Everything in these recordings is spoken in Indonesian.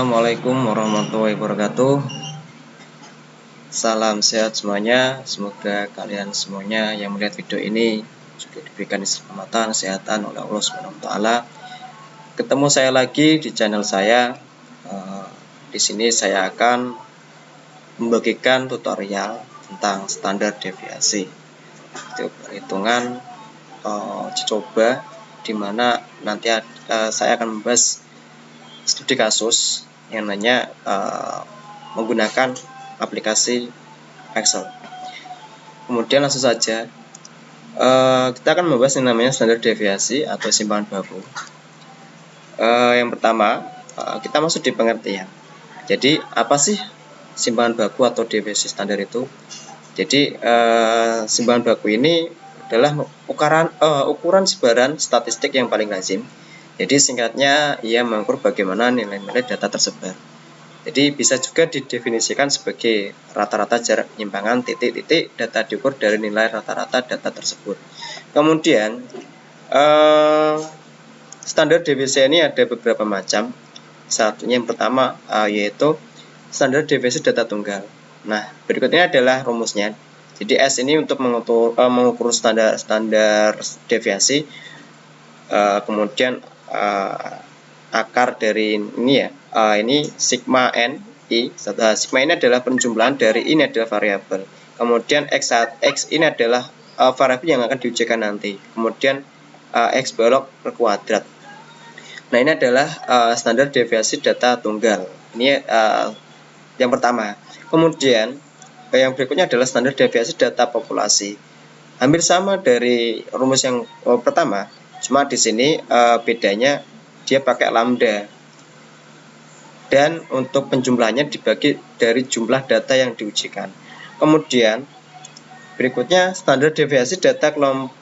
Assalamualaikum warahmatullahi wabarakatuh. Salam sehat semuanya. Semoga kalian semuanya yang melihat video ini juga diberikan keselamatan, kesehatan oleh Allah Subhanahu wa taala. Ketemu saya lagi di channel saya. Di sini saya akan membagikan tutorial tentang standar deviasi. Itu perhitungan uji coba di mana nanti saya akan membahas studi kasus yang nanya menggunakan aplikasi Excel. Kemudian langsung saja kita akan membahas yang namanya standar deviasi atau simpangan baku. Yang pertama kita masuk di pengertian. Jadi apa sih simpangan baku atau deviasi standar itu? Jadi simpangan baku ini adalah ukuran sebaran statistik yang paling lazim. Jadi singkatnya ia mengukur bagaimana nilai-nilai data tersebar. Jadi bisa juga didefinisikan sebagai rata-rata jarak penyimpangan titik-titik data diukur dari nilai rata-rata data tersebut. Kemudian standar deviasi ini ada beberapa macam. Satunya yang pertama yaitu standar deviasi data tunggal. Nah, berikutnya adalah rumusnya. Jadi S ini untuk mengukur standar deviasi. Kemudian akar dari ini ya, ini sigma n i. Sigma ini adalah penjumlahan dari ini adalah variabel. Kemudian x ini adalah variabel yang akan diujikan nanti. Kemudian x balok per kuadrat. Nah, ini adalah standar deviasi data tunggal. Ini yang pertama. Kemudian yang berikutnya adalah standar deviasi data populasi. Hampir sama dari rumus yang pertama, cuma di sini bedanya dia pakai lambda. Dan untuk penjumlahannya dibagi dari jumlah data yang diujikan. Kemudian berikutnya standar deviasi data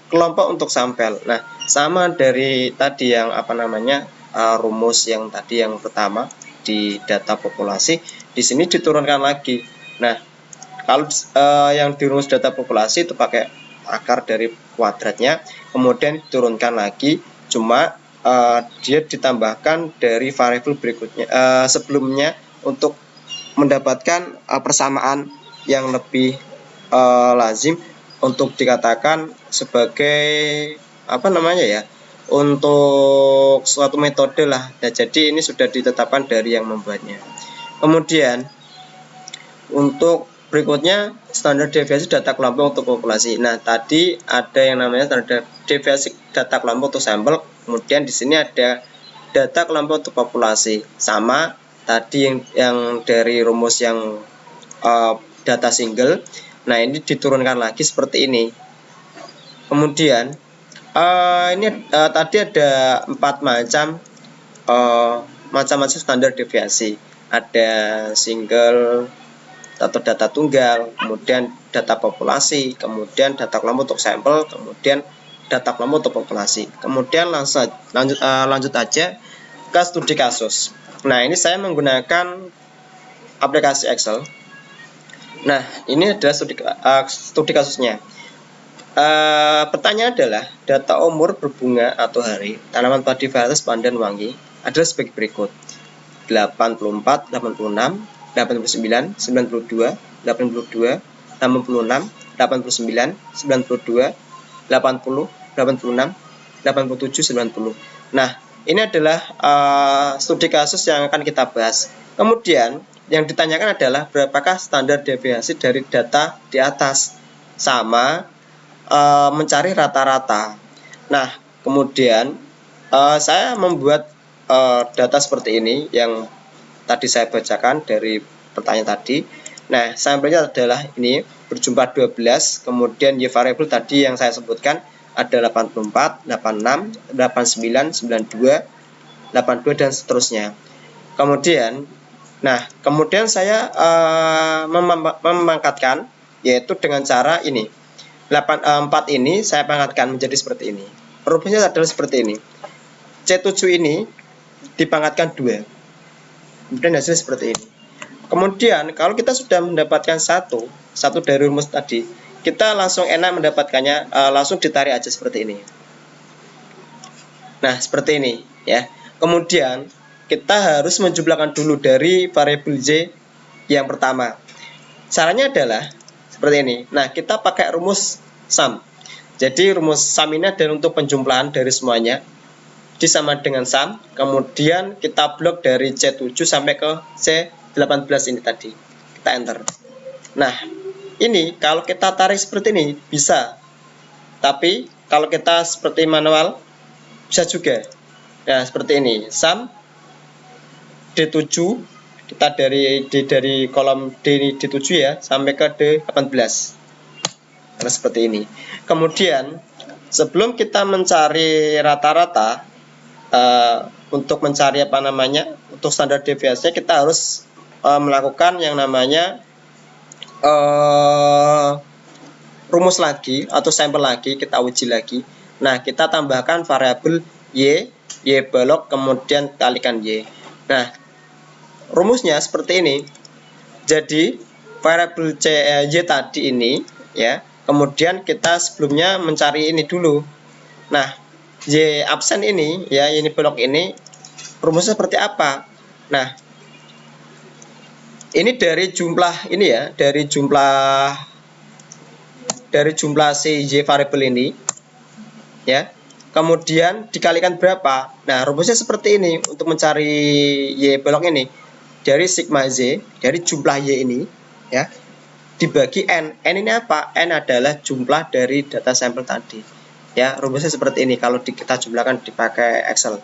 kelompok untuk sampel. Nah, sama dari tadi yang rumus yang tadi yang pertama di data populasi, di sini diturunkan lagi. Nah, kalau yang di rumus data populasi itu pakai akar dari kuadratnya, kemudian diturunkan lagi, cuma dia ditambahkan dari variabel berikutnya sebelumnya untuk mendapatkan persamaan yang lebih lazim untuk dikatakan sebagai untuk suatu metode lah. Nah, jadi ini sudah ditetapkan dari yang membuatnya. Kemudian untuk berikutnya standar deviasi data kelompok untuk populasi. Nah, tadi ada yang namanya standar deviasi data kelompok untuk sampel. Kemudian di sini ada data kelompok untuk populasi. Sama tadi yang dari rumus yang data single. Nah, ini diturunkan lagi seperti ini. Kemudian ini tadi ada 4 macam standar deviasi. Ada single atau data tunggal, kemudian data populasi, kemudian data kelompok untuk sampel, kemudian data kelompok untuk populasi. Kemudian lanjut aja ke studi kasus. Nah, ini saya menggunakan aplikasi Excel. Nah, ini adalah studi kasusnya. Pertanyaan adalah data umur berbunga atau hari tanaman padi varietas pandan wangi adalah sebagai berikut: 84, 86, 89, 92, 82, 86, 89, 92, 80, 86, 87, 90. Nah, ini adalah studi kasus yang akan kita bahas. Kemudian yang ditanyakan adalah berapakah standar deviasi dari data di atas, sama mencari rata-rata. Nah, kemudian saya membuat data seperti ini yang tadi saya bacakan dari pertanyaan tadi. Nah, sampelnya adalah ini berjumlah 12, kemudian y variabel tadi yang saya sebutkan ada 84, 86, 89, 92, 82 dan seterusnya. Kemudian saya memangkatkan, yaitu dengan cara ini. 4 ini saya pangkatkan menjadi seperti ini. Rumusnya adalah seperti ini. C7 ini dipangkatkan 2. Kemudian hasilnya seperti ini. Kemudian kalau kita sudah mendapatkan satu dari rumus tadi, kita langsung enak mendapatkannya, langsung ditarik aja seperti ini. Nah, seperti ini ya. Kemudian kita harus menjumlahkan dulu dari variabel Y yang pertama. Caranya adalah seperti ini. Nah, kita pakai rumus sum. Jadi rumus sum ini adalah untuk penjumlahan dari semuanya. Disama dengan sum, kemudian kita blok dari C7 sampai ke C18 ini tadi. Kita enter. Nah, ini kalau kita tarik seperti ini bisa. Tapi kalau kita seperti manual bisa juga. Nah, seperti ini. Sum D7, kita dari kolom D7 ya sampai ke D18. Karena seperti ini. Kemudian sebelum kita mencari rata-rata, untuk mencari untuk standar deviasinya kita harus melakukan yang namanya rumus lagi atau sampel lagi, kita uji lagi. Nah, kita tambahkan variabel Y balok, kemudian kalikan Y. Nah, rumusnya seperti ini. Jadi variabel Y tadi ini ya, kemudian kita sebelumnya mencari ini dulu. Nah, Y absen ini ya, ini blok ini rumusnya seperti apa? Nah, ini dari jumlah ini ya, dari jumlah si Y variabel ini ya. Kemudian dikalikan berapa? Nah, rumusnya seperti ini untuk mencari Y blok ini. Dari sigma Z, dari jumlah Y ini ya, dibagi N. N ini apa? N adalah jumlah dari data sampel tadi. Ya, rumusnya seperti ini kalau kita jumlahkan dipakai Excel.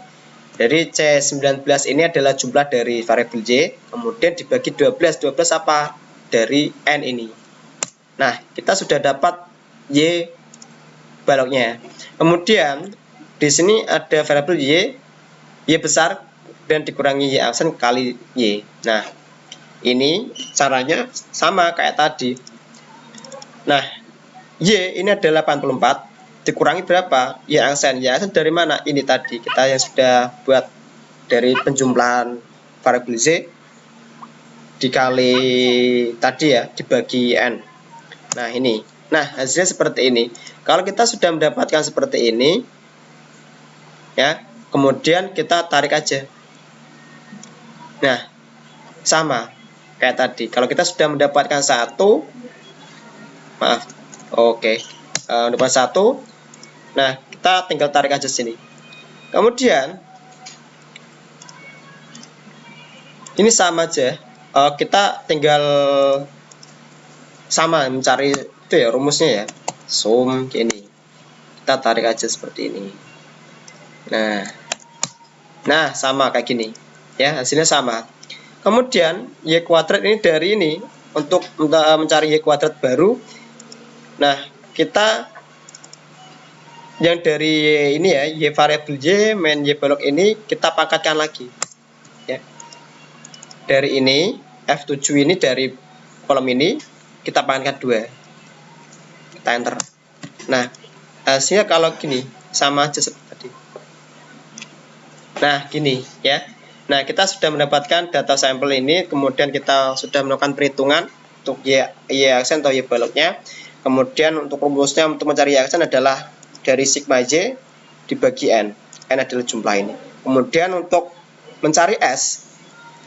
Jadi C19 ini adalah jumlah dari variabel Y, kemudian dibagi 12. 12 apa? Dari N ini. Nah, kita sudah dapat Y baloknya. Kemudian di sini ada variabel Y besar dan dikurangi Y absen kali Y. Nah, ini caranya sama kayak tadi. Nah, Y ini adalah 84. Dikurangi berapa? Y absen dari mana? Ini tadi kita yang sudah buat dari penjumlahan variabel Z dikali tadi ya, dibagi N. Nah, ini. Nah, hasilnya seperti ini. Kalau kita sudah mendapatkan seperti ini ya, kemudian kita tarik aja. Nah, sama kayak tadi. Kalau kita sudah mendapatkan mendapatkan satu. Nah, kita tinggal tarik aja sini. Kemudian ini sama aja. Kita tinggal sama mencari itu ya rumusnya ya. Sum ini. Kita tarik aja seperti ini. Nah, sama kayak gini. Ya, hasilnya sama. Kemudian Y kuadrat ini dari ini untuk mencari Y kuadrat baru. Nah, kita yang dari ini ya, Y variabel Y main Y balok ini kita pangkatkan lagi ya. Dari ini F7 ini dari kolom ini kita pangkatkan 2. Kita enter. Nah, hasilnya kalau gini sama aja seperti tadi. Nah, gini ya. Nah, kita sudah mendapatkan data sampel ini, kemudian kita sudah melakukan perhitungan untuk Y aksen atau Y baloknya. Kemudian untuk rumusnya untuk mencari Y aksen adalah dari sigma Y dibagi N. N adalah jumlah ini. Kemudian untuk mencari S.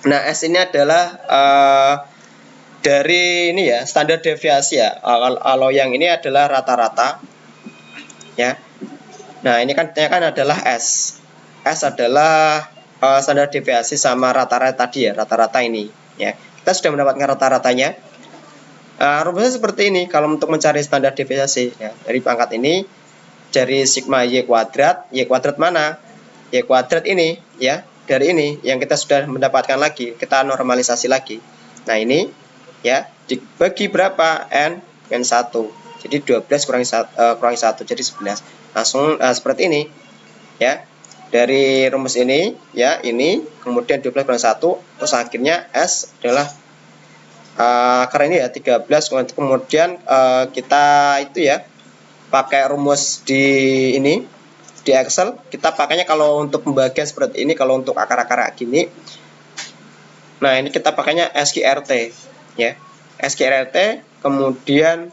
Nah, S ini adalah dari ini ya, standar deviasi ya. Kalau yang ini adalah rata-rata. Ya. Nah, ini kan adalah S. S adalah standar deviasi sama rata-rata tadi ya, rata-rata ini ya. Kita sudah mendapatkan rata-ratanya. Rumusnya seperti ini kalau untuk mencari standar deviasi ya. Dari pangkat ini dari sigma Y kuadrat mana? Y kuadrat ini ya, dari ini yang kita sudah mendapatkan lagi, kita normalisasi lagi. Nah, ini ya, dibagi berapa? N-1. Jadi 12 kurangi 1 jadi 11. Langsung seperti ini ya. Dari rumus ini ya, ini kemudian 12 kurangi 1, terus akhirnya S adalah karena ini ya 13, kemudian kita itu ya pakai rumus di ini di Excel. Kita pakainya kalau untuk pembagian seperti ini, kalau untuk akar-akar gini. Nah, ini kita pakainya SQRT ya. SQRT, kemudian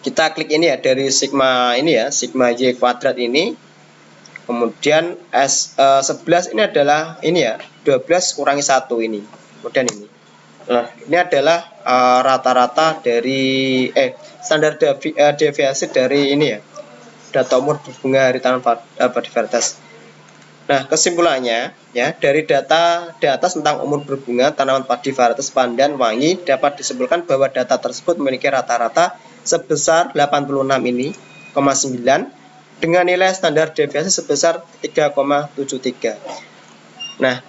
kita klik ini ya dari sigma ini ya, sigma Y kuadrat ini. Kemudian S11 ini adalah ini ya, 12 kurangi 1 ini. Kemudian ini. Nah, ini adalah rata-rata dari standar deviasi dari ini ya. Data umur berbunga hari tanam padi varietas. Nah, kesimpulannya ya, dari data di atas tentang umur berbunga tanaman padi varietas pandan wangi dapat disimpulkan bahwa data tersebut memiliki rata-rata sebesar 86 ini, 9 dengan nilai standar deviasi sebesar 3,73. Nah,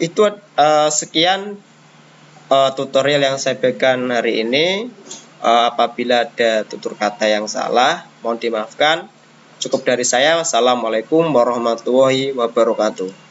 itu sekian tutorial yang saya berikan hari ini. Apabila ada tutur kata yang salah, mohon dimaafkan. Cukup dari saya. Wassalamualaikum warahmatullahi wabarakatuh.